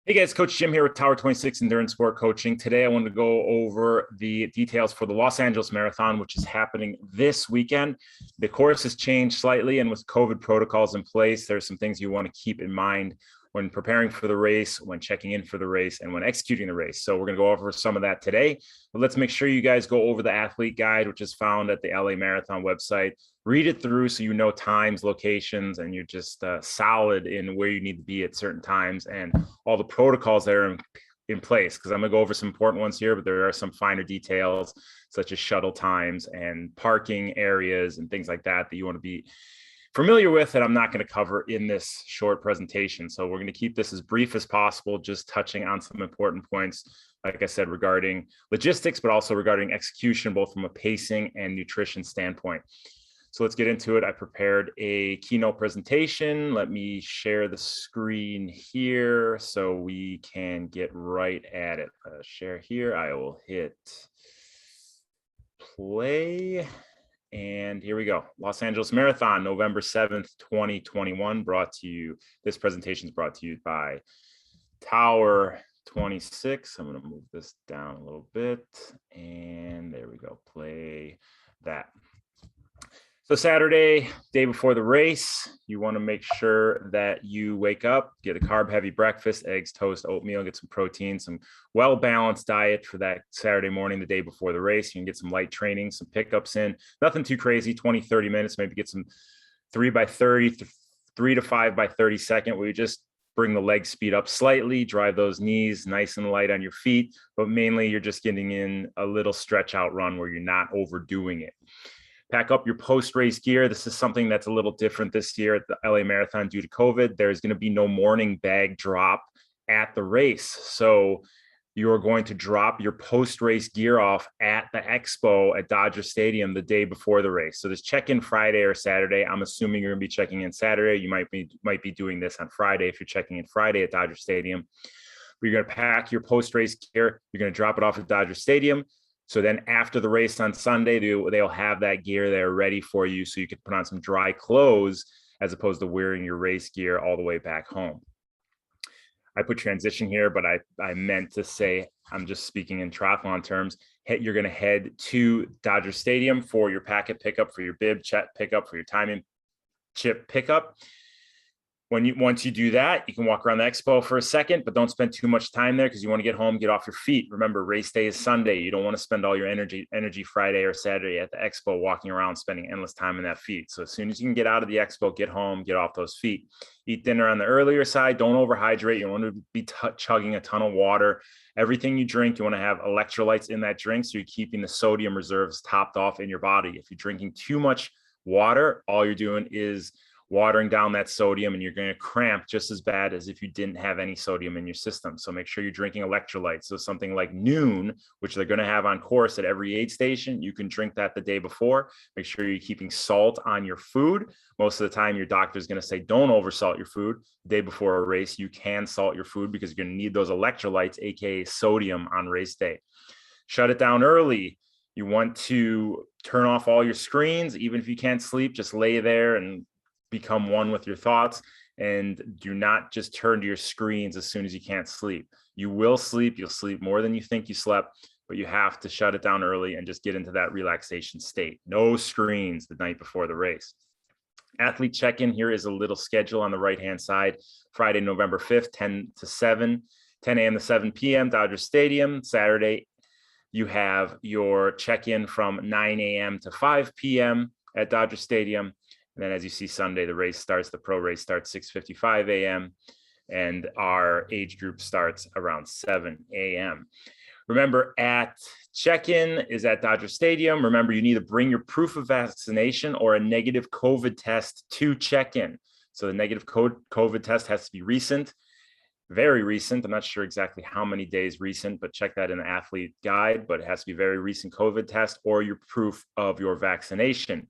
Hey guys, Coach Jim here with Tower 26 Endurance Sport Coaching. Today I wanted to go over the details for the Los Angeles Marathon, which is happening this weekend. The course has changed slightly, and with COVID protocols in place, there's some things you want to keep in mind when preparing for the race, when checking in for the race, and when executing the race. So we're going to go over some of that today. But let's make sure you guys go over the athlete guide, which is found at the LA Marathon website. Read it through so you know times, locations, and you're just solid in where you need to be at certain times and all the protocols that are in place. Because I'm going to go over some important ones here, but there are some finer details such as shuttle times and parking areas and things like that that you want to be familiar with that I'm not going to cover in this short presentation. So we're going to keep this as brief as possible, just touching on some important points, like I said, regarding logistics, but also regarding execution, both from a pacing and nutrition standpoint. So let's get into it. I prepared a keynote presentation. Let me share the screen here so we can get right at it. Share here. I will hit play. And here we go. Los Angeles Marathon, November 7th, 2021, brought to you. This presentation is brought to you by Tower 26. I'm going to move this down a little bit. And there we go. Play that. So Saturday, day before the race, you want to make sure that you wake up, get a carb-heavy breakfast, eggs, toast, oatmeal, get some protein, some well-balanced diet for that Saturday morning, the day before the race. You can get some light training, some pickups in, nothing too crazy, 20, 30 minutes, maybe get some 3x30, 3 to 5x30 second, where you just bring the leg speed up slightly, drive those knees nice and light on your feet, but mainly you're just getting in a little stretch out run where you're not overdoing it. Pack up your post-race gear. This is something that's a little different this year at the LA Marathon due to COVID. There's going to be no morning bag drop at the race. So you're going to drop your post-race gear off at the expo at Dodger Stadium the day before the race. So there's check-in Friday or Saturday. I'm assuming you're going to be checking in Saturday. You might be doing this on Friday if you're checking in Friday at Dodger Stadium. But you're going to pack your post-race gear. You're going to drop it off at Dodger Stadium. So then after the race on Sunday, they'll have that gear there ready for you so you can put on some dry clothes as opposed to wearing your race gear all the way back home. I put transition here, but I meant to say, I'm just speaking in triathlon terms, you're going to head to Dodger Stadium for your packet pickup, for your bib pickup, for your timing chip pickup. Once you do that, you can walk around the expo for a second, but don't spend too much time there because you want to get home, get off your feet. Remember, race day is Sunday. You don't want to spend all your energy Friday or Saturday at the expo walking around, spending endless time in that feet. So as soon as you can get out of the expo, get home, get off those feet. Eat dinner on the earlier side. Don't overhydrate. You don't want to be chugging a ton of water. Everything you drink, you want to have electrolytes in that drink, so you're keeping the sodium reserves topped off in your body. If you're drinking too much water, all you're doing is watering down that sodium, and you're going to cramp just as bad as if you didn't have any sodium in your system. So make sure you're drinking electrolytes. So something like Noon, which they're going to have on course at every aid station, you can drink that the day before. Make sure you're keeping salt on your food. Most of the time, your doctor is going to say, don't oversalt your food. The day before a race, you can salt your food because you're going to need those electrolytes, aka sodium, on race day. Shut it down early. You want to turn off all your screens. Even if you can't sleep, just lay there and become one with your thoughts, and do not just turn to your screens as soon as you can't sleep. You will sleep. You'll sleep more than you think you slept, but you have to shut it down early and just get into that relaxation state. No screens the night before the race. Athlete check-in, here is a little schedule on the right-hand side. Friday, November 5th, 10 a.m. to 7 p.m., Dodger Stadium. Saturday, you have your check-in from 9 a.m. to 5 p.m. at Dodger Stadium. And then as you see, Sunday, the pro race starts 6:55 a.m. and our age group starts around 7 a.m. Remember, at check-in is at Dodger Stadium. Remember, you need to bring your proof of vaccination or a negative COVID test to check-in. So the negative COVID test has to be recent, very recent. I'm not sure exactly how many days recent, but check that in the athlete guide. But it has to be very recent COVID test or your proof of your vaccination.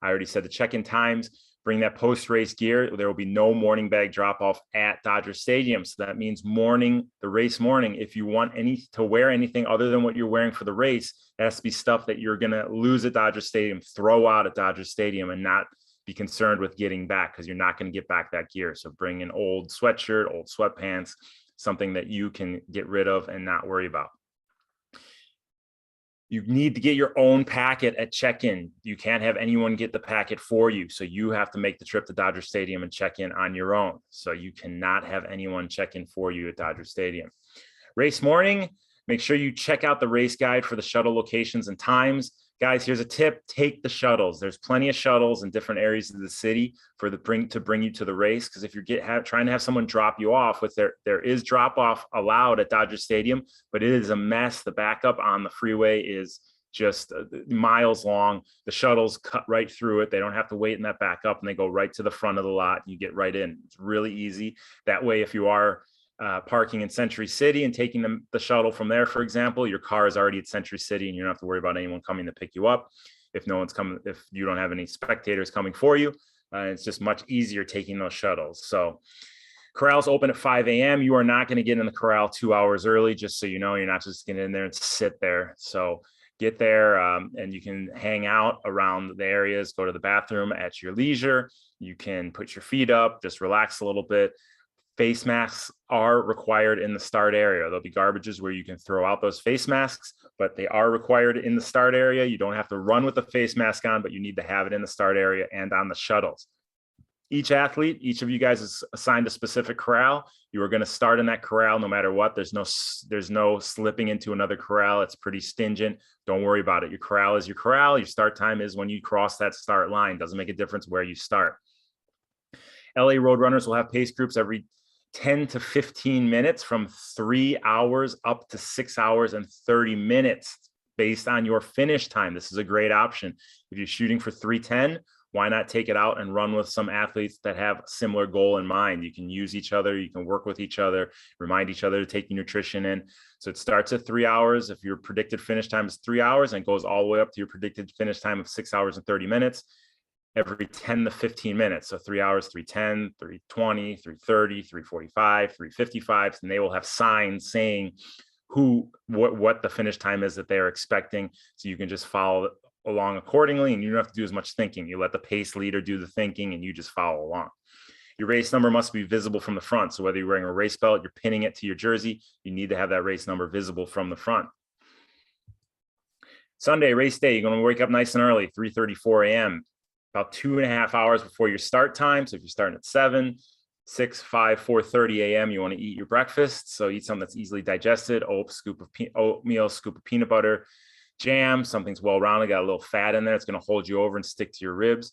I already said the check-in times. Bring that post-race gear. There will be no morning bag drop-off at Dodger Stadium. So that means the race morning, if you want to wear anything other than what you're wearing for the race, it has to be stuff that you're going to lose at Dodger Stadium, throw out at Dodger Stadium, and not be concerned with getting back, because you're not going to get back that gear. So bring an old sweatshirt, old sweatpants, something that you can get rid of and not worry about. You need to get your own packet at check-in. You can't have anyone get the packet for you. So you have to make the trip to Dodger Stadium and check in on your own. So you cannot have anyone check in for you at Dodger Stadium. Race morning, make sure you check out the race guide for the shuttle locations and times. Guys, here's a tip: take the shuttles. There's plenty of shuttles in different areas of the city to bring you to the race. Because if you're trying to have someone drop you off, there is drop off allowed at Dodger Stadium, but it is a mess. The backup on the freeway is just miles long. The shuttles cut right through it. They don't have to wait in that backup, and they go right to the front of the lot. You get right in. It's really easy. That way, if you are parking in Century City and taking the shuttle from there, for example, your car is already at Century City and you don't have to worry about anyone coming to pick you up. If no one's coming, if you don't have any spectators coming for you, it's just much easier taking those shuttles. So corrals open at 5 a.m. You are not going to get in the corral 2 hours early, just so you know. You're not just getting in there and sit there. So get there and you can hang out around the areas, go to the bathroom at your leisure. You can put your feet up, just relax a little bit. Face masks are required in the start area. There'll be garbages where you can throw out those face masks, but they are required in the start area. You don't have to run with the face mask on, but you need to have it in the start area and on the shuttles. Each athlete, each of you guys is assigned a specific corral. You are going to start in that corral no matter what. There's no slipping into another corral. It's pretty stingent. Don't worry about it. Your corral is your corral. Your start time is when you cross that start line. Doesn't make a difference where you start. LA Roadrunners will have pace groups every 10 to 15 minutes from 3 hours up to 6 hours and 30 minutes based on your finish time. This is a great option. If you're shooting for 3:10, why not take it out and run with some athletes that have a similar goal in mind? You can use each other, you can work with each other, remind each other to take your nutrition in. So it starts at 3 hours. If your predicted finish time is 3 hours and goes all the way up to your predicted finish time of 6 hours and 30 minutes, every 10 to 15 minutes. So 3 hours, 3:10, 3:20, 3:30, 3:45, 3:55. And they will have signs saying what the finish time is that they're expecting. So you can just follow along accordingly, and you don't have to do as much thinking. You let the pace leader do the thinking and you just follow along. Your race number must be visible from the front. So whether you're wearing a race belt, you're pinning it to your jersey, you need to have that race number visible from the front. Sunday, race day, you're going to wake up nice and early, 3:34 a.m., about 2.5 hours before your start time. So if you're starting at 7, 6, 5, 4:30 a.m., you want to eat your breakfast. So eat something that's easily digested: oatmeal, scoop of peanut butter, jam, something's well-rounded, got a little fat in there. It's going to hold you over and stick to your ribs.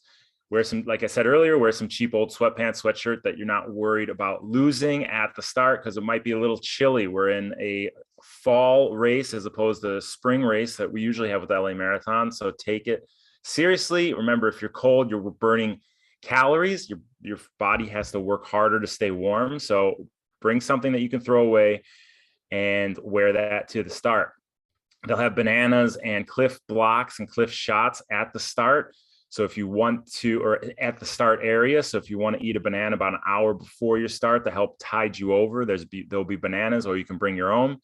Wear some, like I said earlier, wear some cheap old sweatpants, sweatshirt that you're not worried about losing at the start, because it might be a little chilly. We're in a fall race as opposed to a spring race that we usually have with LA Marathon. So take it seriously. Remember, if you're cold, you're burning calories. Your body has to work harder to stay warm. So bring something that you can throw away and wear that to the start. They'll have bananas and Cliff blocks and Cliff shots at the start. So if you want to, or at the start area, so if you want to eat a banana about an hour before your start to help tide you over, there'll be bananas, or you can bring your own.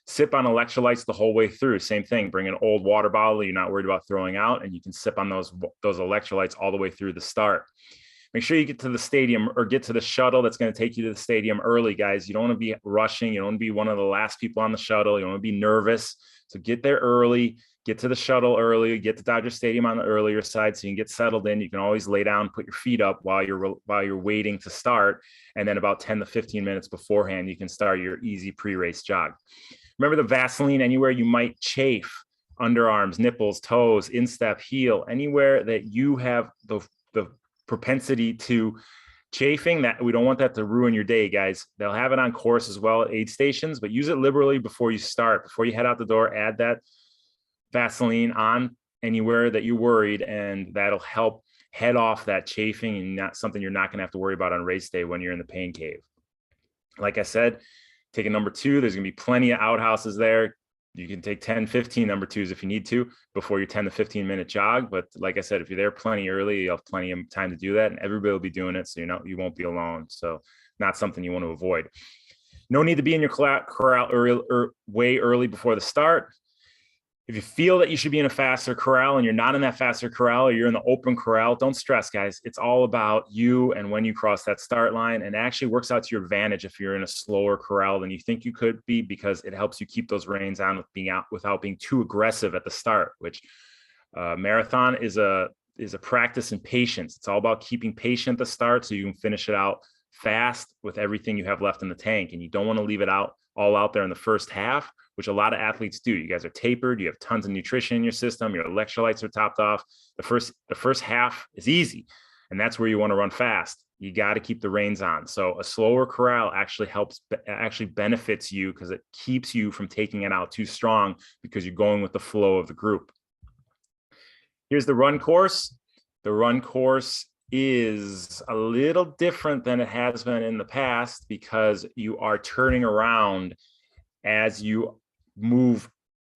Sip on electrolytes the whole way through. Same thing, bring an old water bottle you're not worried about throwing out, and you can sip on those electrolytes all the way through the start. Make sure you get to the stadium or get to the shuttle that's going to take you to the stadium early, guys. You don't want to be rushing. You don't want to be one of the last people on the shuttle. You don't want to be nervous. So get there early, get to the shuttle early, get to Dodger Stadium on the earlier side so you can get settled in. You can always lay down, put your feet up while you're waiting to start. And then about 10 to 15 minutes beforehand, you can start your easy pre-race jog. Remember the Vaseline anywhere you might chafe: underarms, nipples, toes, instep, heel, anywhere that you have the propensity to chafing, that we don't want that to ruin your day, guys. They'll have it on course as well at aid stations, but use it liberally before you start. Before you head out the door, add that Vaseline on anywhere that you're worried, and that'll help head off that chafing, and not something you're not going to have to worry about on race day when you're in the pain cave. Like I said, take a number 2. There's going to be plenty of outhouses there. You can take 10, 15 number 2s if you need to before your 10 to 15 minute jog. But like I said, if you're there plenty early, you'll have plenty of time to do that, and everybody will be doing it. So you won't be alone. So not something you want to avoid. No need to be in your corral way early before the start. If you feel that you should be in a faster corral and you're not in that faster corral, or you're in the open corral, don't stress, guys. It's all about you and when you cross that start line, and it actually works out to your advantage if you're in a slower corral than you think you could be, because it helps you keep those reins on with being out without being too aggressive at the start, which marathon is a practice in patience. It's all about keeping patient at the start so you can finish it out fast with everything you have left in the tank. And you don't want to leave it all out there in the first half, which a lot of athletes do. You guys are tapered, you have tons of nutrition in your system, your electrolytes are topped off. The first half is easy, and that's where you want to run fast. You got to keep the reins on. So a slower corral actually benefits you, because it keeps you from taking it out too strong, because you're going with the flow of the group. Here's the run course. The run course is a little different than it has been in the past, because you are turning around as you move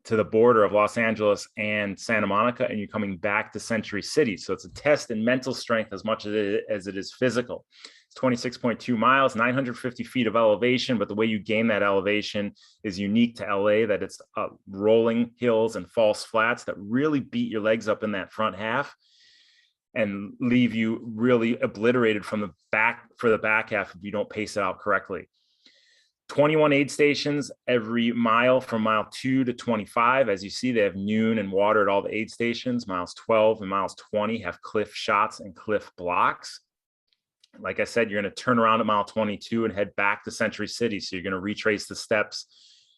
to the border of Los Angeles and Santa Monica, and you're coming back to Century City. So it's a test in mental strength as much as it is physical. It's 26.2 miles, 950 feet of elevation, but the way you gain that elevation is unique to LA, that it's rolling hills and false flats that really beat your legs up in that front half and leave you really obliterated from the back for the back half if you don't pace it out correctly. 21 aid stations every mile from mile 2 to 25. As you see, they have noon and water at all the aid stations. Miles 12 and miles 20 have cliff shots and cliff blocks. Like I said, you're going to turn around at mile 22 and head back to Century City. So you're going to retrace the steps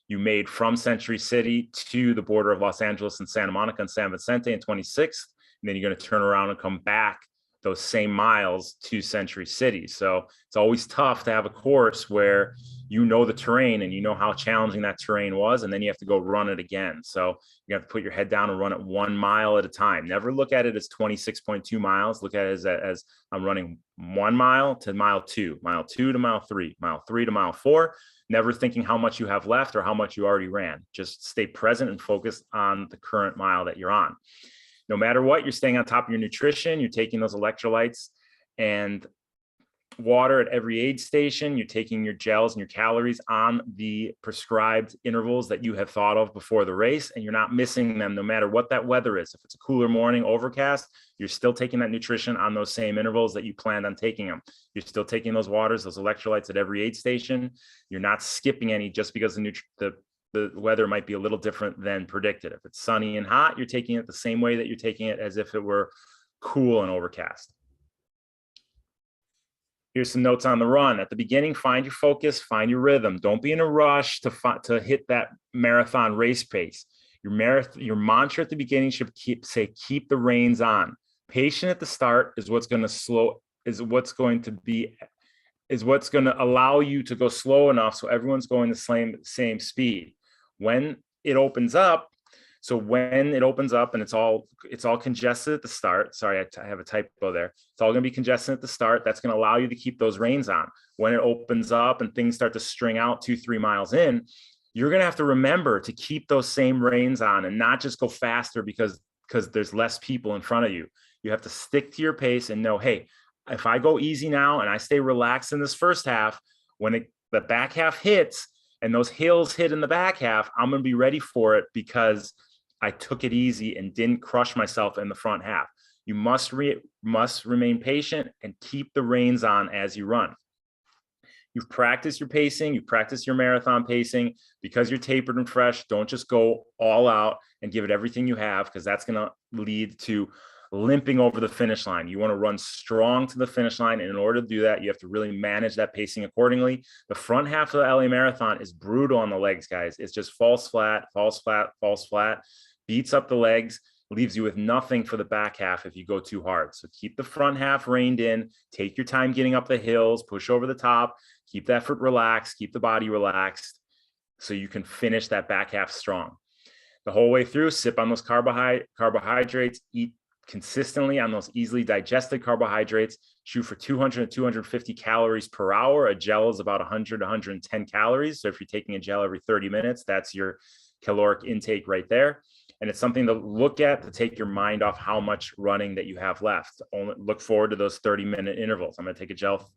you made from Century City to the border of Los Angeles and Santa Monica and San Vicente in 26th. And then you're going to turn around and come back those same miles to Century City. So it's always tough to have a course where you know the terrain and you know how challenging that terrain was, and then you have to go run it again. So you have to put your head down and run it 1 mile at a time. Never look at it as 26.2 miles. Look at it as I'm running 1 mile to mile 2, mile 2 to mile 3, mile 3 to mile 4, never thinking how much you have left or how much you already ran. Just stay present and focus on the current mile that you're on. No matter what, you're staying on top of your nutrition. You're taking those electrolytes and water at every aid station. You're taking your gels and your calories on the prescribed intervals that you have thought of before the race, and you're not missing them no matter what that weather is. If it's a cooler morning, overcast, you're still taking that nutrition on those same intervals that you planned on taking them. You're still taking those waters, those electrolytes at every aid station. You're not skipping any just because the weather might be a little different than predicted. If it's sunny and hot, you're taking it the same way that you're taking it as if it were cool and overcast. Here's some notes on the run. At the beginning, find your focus, find your rhythm. Don't be in a rush to hit that marathon race pace. Your mantra at the beginning should keep the reins on. Patient at the start is what's going to allow you to go slow enough so everyone's going the same speed. When it opens up and it's all congested at the start. Sorry, I have a typo there. It's all going to be congested at the start. That's going to allow you to keep those reins on. When it opens up and things start to string out 2-3 miles in, you're going to have to remember to keep those same reins on and not just go faster because there's less people in front of you. You have to stick to your pace and know, hey, if I go easy now and I stay relaxed in this first half, when the back half hits and those hills hit in the back half, I'm going to be ready for it because I took it easy and didn't crush myself in the front half. You must remain patient and keep the reins on as you run. You've practiced your pacing, you've practiced your marathon pacing. Because you're tapered and fresh, don't just go all out and give it everything you have, because that's going to lead to limping over the finish line. You want to run strong to the finish line. And in order to do that, you have to really manage that pacing accordingly. The front half of the LA Marathon is brutal on the legs, guys. It's just false flat, false flat, false flat, beats up the legs, leaves you with nothing for the back half if you go too hard. So keep the front half reined in, take your time getting up the hills, push over the top, keep that foot relaxed, keep the body relaxed so you can finish that back half strong. The whole way through, sip on those carbohydrates, eat consistently on those easily digested carbohydrates, shoot for 200 to 250 calories per hour. A gel is about 100 to 110 calories. So if you're taking a gel every 30 minutes, that's your caloric intake right there. And it's something to look at to take your mind off how much running that you have left. Only look forward to those 30-minute intervals. I'm going to take a gel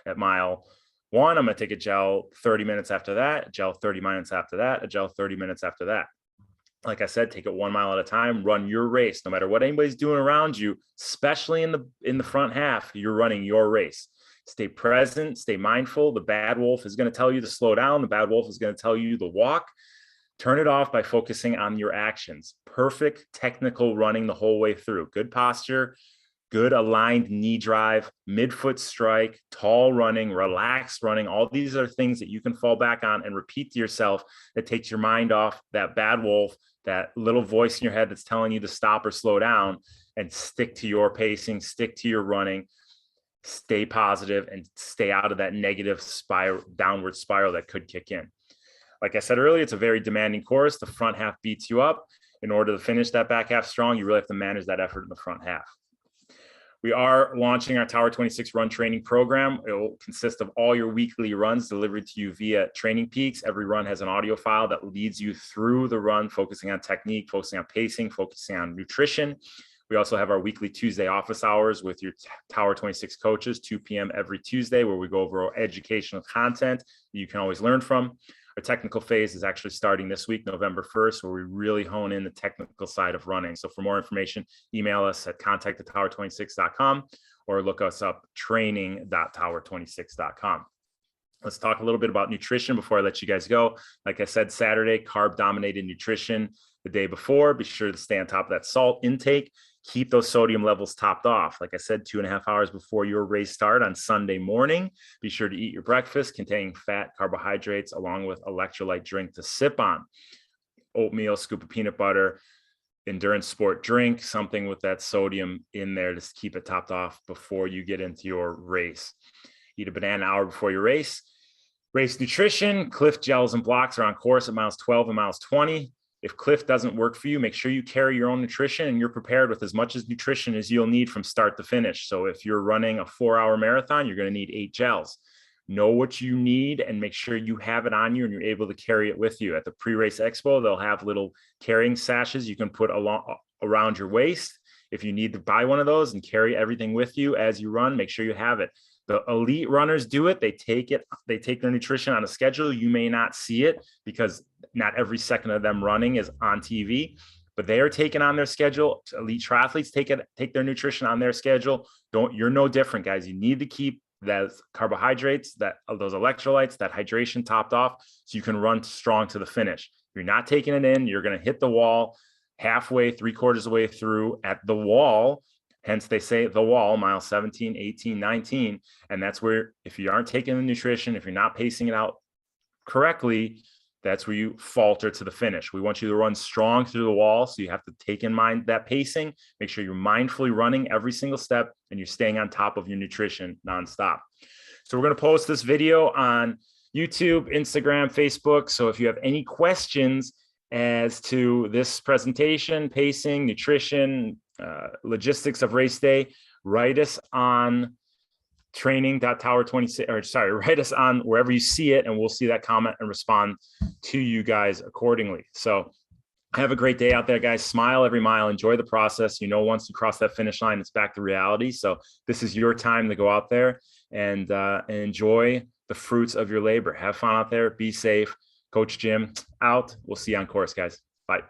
at mile 1. I'm going to take a gel 30 minutes after that, a gel 30 minutes after that, a gel 30 minutes after that. Like I said, take it 1 mile at a time, run your race, no matter what anybody's doing around you, especially in the front half, you're running your race. Stay present, stay mindful. The bad wolf is going to tell you to slow down. The bad wolf is going to tell you to walk. Turn it off by focusing on your actions. Perfect technical running the whole way through. Good posture, good aligned knee drive, midfoot strike, tall running, relaxed running. All these are things that you can fall back on and repeat to yourself that takes your mind off that bad wolf, that little voice in your head that's telling you to stop or slow down, and stick to your pacing, stick to your running, stay positive, and stay out of that negative spiral, downward spiral that could kick in. Like I said earlier, it's a very demanding course. The front half beats you up. In order to finish that back half strong, you really have to manage that effort in the front half. We are launching our Tower 26 run training program. It will consist of all your weekly runs delivered to you via Training Peaks. Every run has an audio file that leads you through the run, focusing on technique, focusing on pacing, focusing on nutrition. We also have our weekly Tuesday office hours with your Tower 26 coaches, 2 p.m. every Tuesday, where we go over our educational content that you can always learn from. Our technical phase is actually starting this week, November 1st, where we really hone in the technical side of running. So for more information, email us at contact@tower26.com or look us up training.tower26.com. Let's talk a little bit about nutrition before I let you guys go. Like I said, Saturday, carb dominated nutrition the day before. Be sure to stay on top of that salt intake. Keep those sodium levels topped off. Like I said, 2.5 hours before your race start on Sunday morning, be sure to eat your breakfast containing fat, carbohydrates, along with electrolyte drink to sip on. Oatmeal, scoop of peanut butter, endurance sport drink, something with that sodium in there to keep it topped off before you get into your race. Eat a banana an hour before your race. Race nutrition, Clif gels and blocks are on course at miles 12 and miles 20. If Clif doesn't work for you, make sure you carry your own nutrition and you're prepared with as much as nutrition as you'll need from start to finish. So if you're running a 4-hour marathon, you're going to need 8 gels. Know what you need and make sure you have it on you and you're able to carry it with you. At the pre-race expo, they'll have little carrying sashes you can put around your waist. If you need to buy one of those and carry everything with you as you run, make sure you have it. The elite runners do it. They take their nutrition on a schedule. You may not see it because not every second of them running is on TV, but they are taking on their schedule. Elite triathletes take their nutrition on their schedule. You're no different, guys. You need to keep those carbohydrates, those electrolytes, that hydration topped off so you can run strong to the finish. If you're not taking it in, you're going to hit the wall halfway, 3/4 of the way through at the wall. Hence, they say the wall, mile 17, 18, 19. And that's where, if you aren't taking the nutrition, if you're not pacing it out correctly, that's where you falter to the finish. We want you to run strong through the wall. So you have to take in mind that pacing, make sure you're mindfully running every single step and you're staying on top of your nutrition nonstop. So we're going to post this video on YouTube, Instagram, Facebook. So if you have any questions as to this presentation, pacing, nutrition, logistics of race day, write us on training.tower26, or sorry, write us on wherever you see it, and we'll see that comment and respond to you guys accordingly. So have a great day out there, guys. Smile every mile, enjoy the process. Once you cross that finish line, it's back to reality. So this is your time to go out there and enjoy the fruits of your labor. Have fun out there, be safe. Coach Jim out. We'll see you on course, guys. Bye.